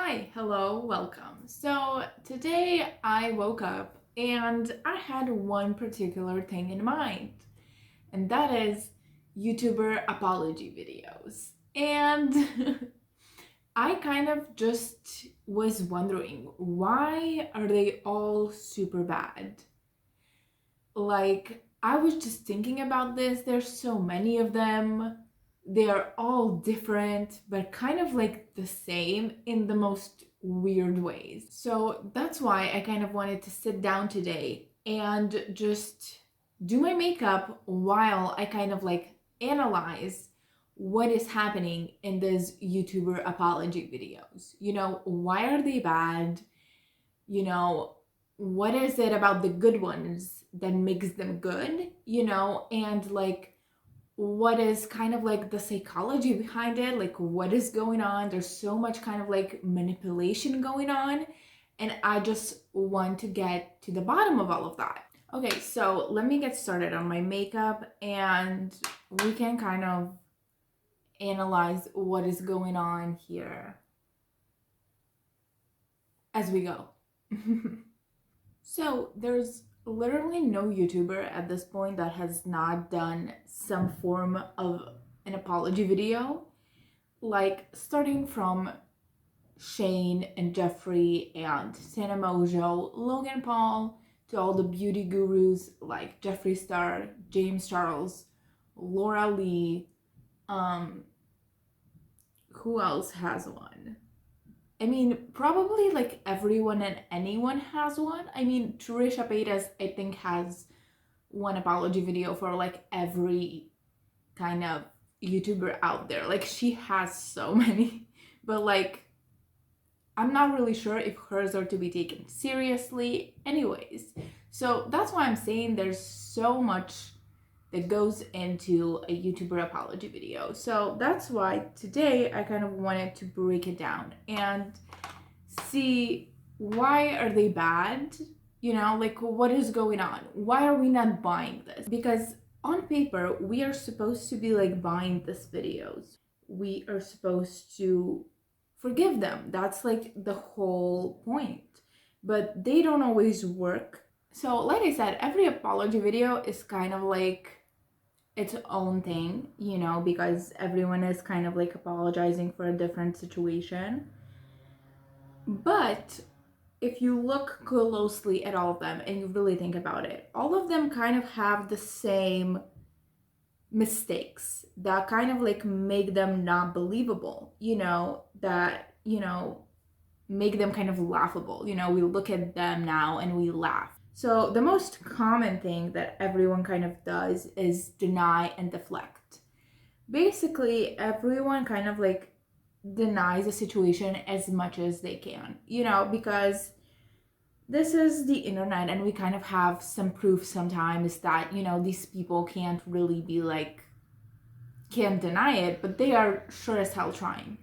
Hi, hello, welcome. So today I woke up and I had one particular thing in mind, and that is YouTuber apology videos. And I kind of just was wondering, why are they all super bad? Like, I was just thinking about this. There's so many of them. They are all different, but kind of like the same in the most weird ways. So that's why I kind of wanted to sit down today and just do my makeup while I kind of like analyze what is happening in these YouTuber apology videos. Why are they bad? you know, what is it about the good ones that makes them good, and like what is kind of like the psychology behind it, like what is going on. There's so much kind of like manipulation going on, and I just want to get to the bottom of all of that. Okay, so let me get started on my makeup and we can kind of analyze what is going on here as we go. So there's literally no YouTuber at this point that has not done some form of an apology video. Like starting from Shane and Jeffree and Santa Mojo, Logan Paul, to all the beauty gurus like Jeffree Star, James Charles, Laura Lee, who else has one? I mean, probably like everyone and anyone has one. I mean, Trisha Paytas, I think, has one apology video for like every kind of YouTuber out there. Like, she has so many. But like, I'm not really sure if hers are to be taken seriously. Anyways, so that's why I'm saying there's so much that goes into a YouTuber apology video. So that's why today I kind of wanted to break it down and see, why are they bad? Like, what is going on? Why are we not buying this? Because on paper, we are supposed to be like buying these videos. We are supposed to forgive them. That's like the whole point. But they don't always work. So, like I said, every apology video is kind of like its own thing, because everyone is kind of like apologizing for a different situation. But if you look closely at all of them and you really think about it, all of them kind of have the same mistakes that kind of like make them not believable, that, make them kind of laughable. We look at them now and we laugh. So the most common thing that everyone kind of does is deny and deflect. Basically, everyone kind of like denies a situation as much as they can, because this is the internet and we kind of have some proof sometimes that, these people can't really be like, can't deny it, but they are sure as hell trying,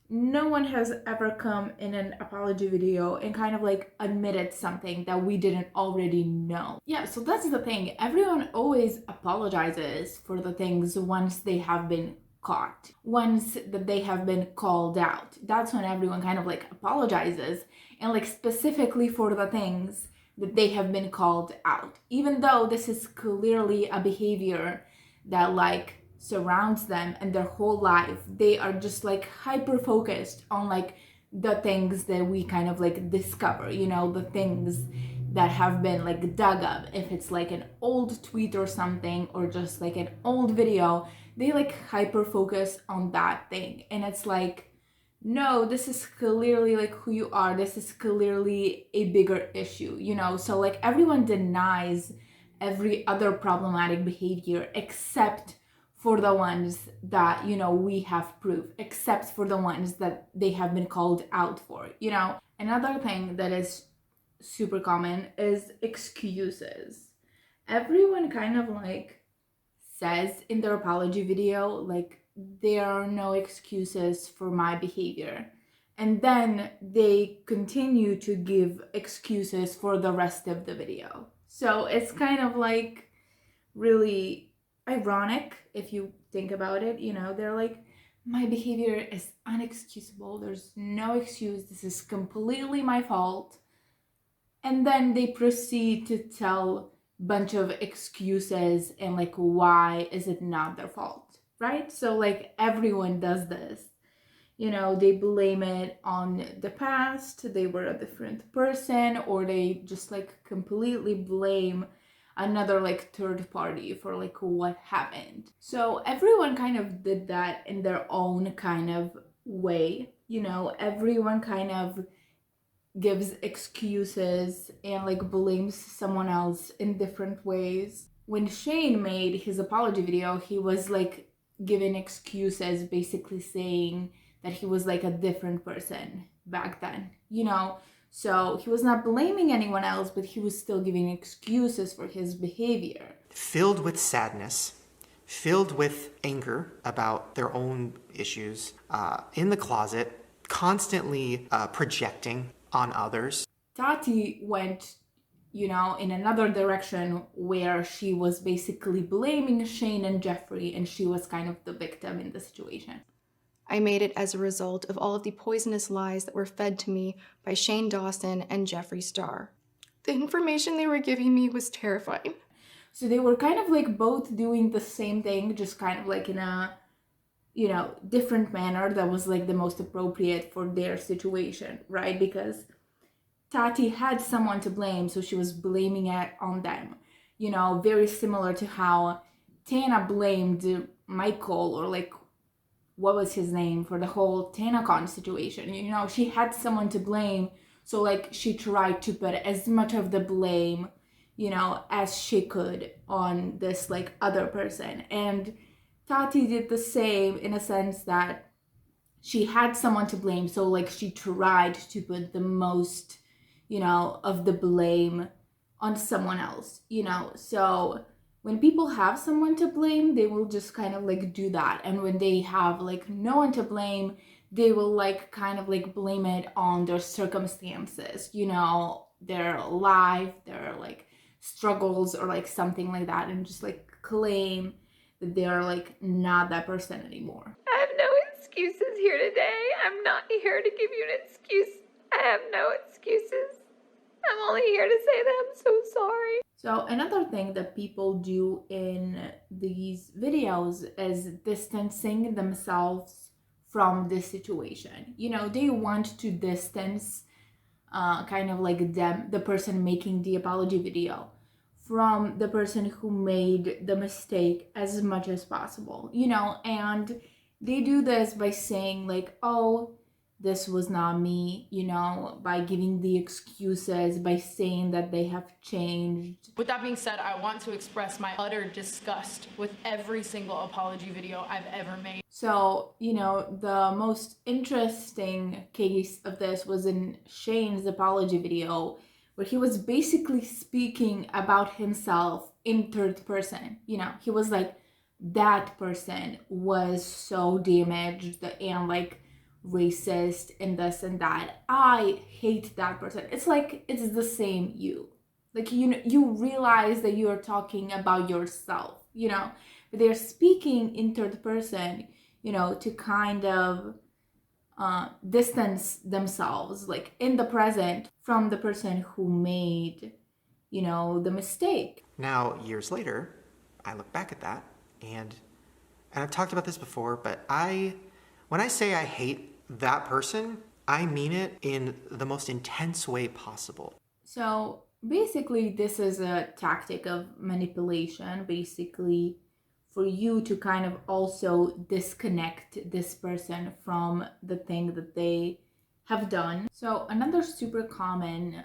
No one has ever come in an apology video and kind of like admitted something that we didn't already know. Yeah, so that's the thing. Everyone always apologizes for the things once they have been caught, once that they have been called out. That's when everyone kind of like apologizes, and like specifically for the things that they have been called out, even though this is clearly a behavior that like surrounds them and their whole life. They are just like hyper focused on like the things that we kind of like discover, the things that have been like dug up. If it's like an old tweet or something, or just like an old video, they like hyper focus on that thing. And it's like, no, this is clearly like who you are. This is clearly a bigger issue, So like everyone denies every other problematic behavior except for the ones that, we have proof, except for the ones that they have been called out for, Another thing that is super common is excuses. Everyone kind of like says in their apology video, like, there are no excuses for my behavior. And then they continue to give excuses for the rest of the video. So it's kind of like really ironic if you think about it. They're like, my behavior is unexcusable. There's no excuse. This is completely my fault. And then they proceed to tell a bunch of excuses and like why is it not their fault, right? So like everyone does this. You know, they blame it on the past, they were a different person, or they just like completely blame another like third party for like what happened. So everyone kind of did that in their own kind of way. You know, everyone kind of gives excuses and like blames someone else in different ways. When Shane made his apology video, he was like giving excuses, basically saying that he was like a different person back then, you know? So he was not blaming anyone else, but he was still giving excuses for his behavior. Filled with sadness, filled with anger about their own issues, in the closet, constantly projecting on others. Tati went, you know, in another direction where she was basically blaming Shane and Jeffrey, and she was kind of the victim in the situation. I made it as a result of all of the poisonous lies that were fed to me by Shane Dawson and Jeffree Star. The information they were giving me was terrifying. So they were kind of like both doing the same thing, just kind of like in a, you know, different manner that was like the most appropriate for their situation, right? Because Tati had someone to blame, so she was blaming it on them. You know, very similar to how Tana blamed Michael, or like, what was his name, for the whole TanaCon situation. You know, she had someone to blame, so like she tried to put as much of the blame, you know, as she could on this like other person. And Tati did the same in a sense that she had someone to blame, so like she tried to put the most, you know, of the blame on someone else, you know. So when people have someone to blame, they will just kind of like do that. And when they have like no one to blame, they will like kind of like blame it on their circumstances, you know, their life, their like struggles or like something like that, and just like claim that they are like not that person anymore. I have no excuses here today. I'm not here to give you an excuse. I have no excuses. I'm only here to say that I'm so sorry. So another thing that people do in these videos is distancing themselves from this situation. You know, they want to distance kind of like them, the person making the apology video, from the person who made the mistake as much as possible, you know. And they do this by saying like, oh, this was not me, you know, by giving the excuses, by saying that they have changed. With that being said, I want to express my utter disgust with every single apology video I've ever made. So, you know, the most interesting case of this was in Shane's apology video, where he was basically speaking about himself in third person. You know, he was like, that person was so damaged and like racist and this and that. I hate that person. It's like, it's the same you. Like, you realize that you are talking about yourself, you know, but they're speaking in third person, you know, to kind of distance themselves, like in the present, from the person who made, you know, the mistake. Now, years later, I look back at that, and I've talked about this before, but when I say I hate that person, I mean it in the most intense way possible. So basically, this is a tactic of manipulation, basically, for you to kind of also disconnect this person from the thing that they have done. So another super common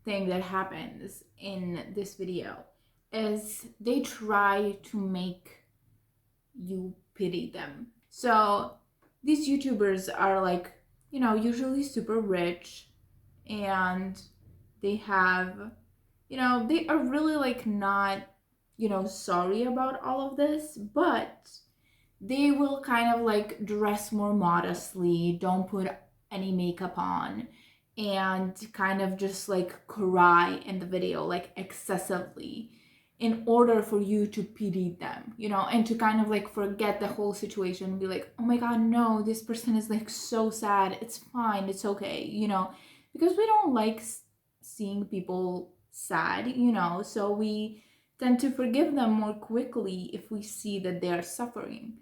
thing that happens in this video is they try to make you pity them. So these YouTubers are like, you know, usually super rich, and they have, you know, they are really like not, you know, sorry about all of this, but they will kind of like dress more modestly, don't put any makeup on, and kind of just like cry in the video like excessively. in order for you to pity them, and to kind of like forget the whole situation and be like, oh my God, no, this person is like so sad. It's fine. It's okay, because we don't like seeing people sad, so we tend to forgive them more quickly if we see that they are suffering.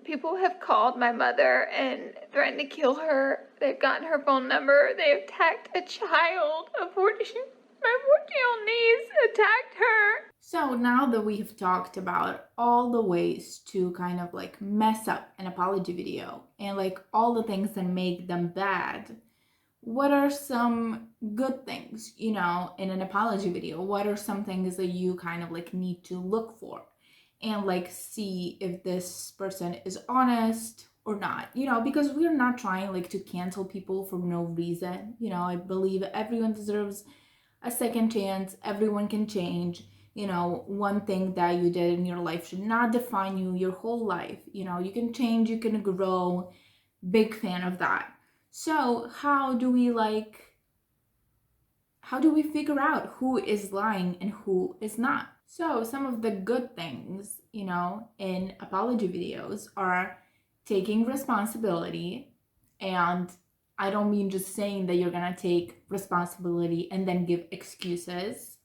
People have called my mother and threatened to kill her. They've gotten her phone number. They attacked a child. My 14-year-old niece attacked her. So now that we have talked about all the ways to kind of like mess up an apology video and like all the things that make them bad, what are some good things, in an apology video? What are some things that you kind of like need to look for and like see if this person is honest or not, because we're not trying like to cancel people for no reason. I believe everyone deserves a second chance. Everyone can change. One thing that you did in your life should not define you your whole life. You can change, you can grow. Big fan of that. So how do we figure out who is lying and who is not? So some of the good things, in apology videos are taking responsibility. And I don't mean just saying that you're gonna take responsibility and then give excuses.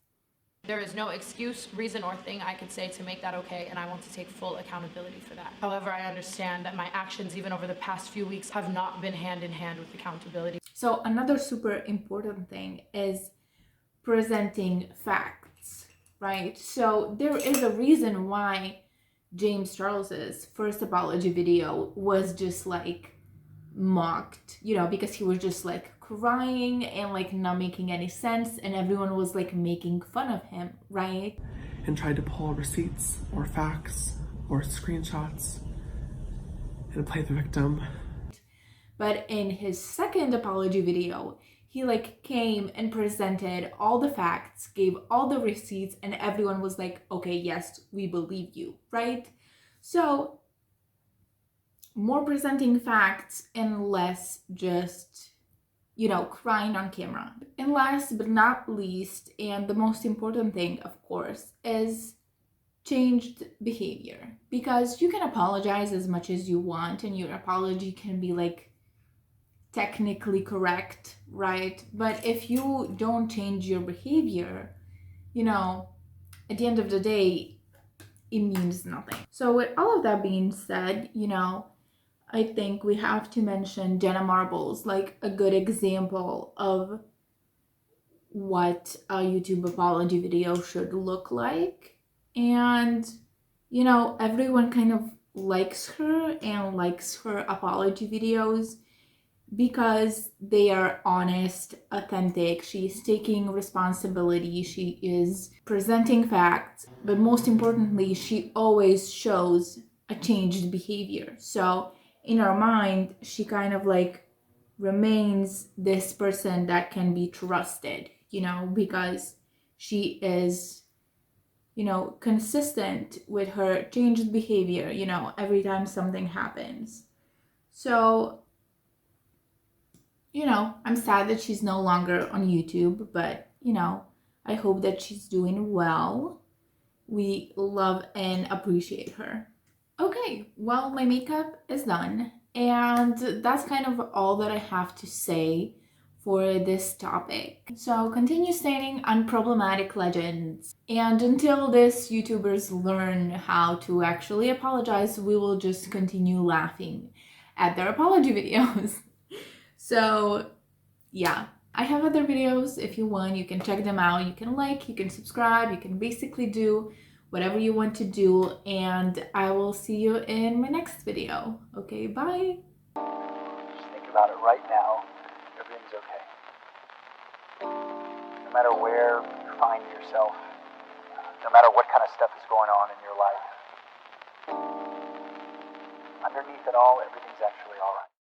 There is no excuse, reason, or thing I could say to make that okay, and I want to take full accountability for that. However, I understand that my actions, even over the past few weeks, have not been hand in hand with accountability. So another super important thing is presenting facts, right? So there is a reason why James Charles's first apology video was just like mocked, because he was just like crying and like not making any sense, and everyone was like making fun of him, right? And tried to pull receipts or facts or screenshots and play the victim. But in his second apology video, he like came and presented all the facts, gave all the receipts, and everyone was like, okay, yes, we believe you, right? So more presenting facts and less just, crying on camera. And last but not least, and the most important thing, of course, is changed behavior. Because you can apologize as much as you want, and your apology can be like technically correct, right? But if you don't change your behavior, at the end of the day, it means nothing. So with all of that being said, I think we have to mention Jenna Marbles, like a good example of what a YouTube apology video should look like. And, everyone kind of likes her and likes her apology videos because they are honest, authentic. She's taking responsibility. She is presenting facts. But most importantly, she always shows a changed behavior. So in our mind, she kind of like remains this person that can be trusted, because she is, consistent with her changed behavior, every time something happens. So, I'm sad that she's no longer on YouTube, but, I hope that she's doing well. We love and appreciate her. Okay, well, my makeup is done, and that's kind of all that I have to say for this topic. So continue staying unproblematic legends, and until these YouTubers learn how to actually apologize, we will just continue laughing at their apology videos. So yeah, I have other videos. If you want, you can check them out. You can like, you can subscribe, you can basically do whatever you want to do, and I will see you in my next video. Okay, bye. Just think about it right now. Everything's okay. No matter where you find yourself, no matter what kind of stuff is going on in your life, underneath it all, everything's actually all right.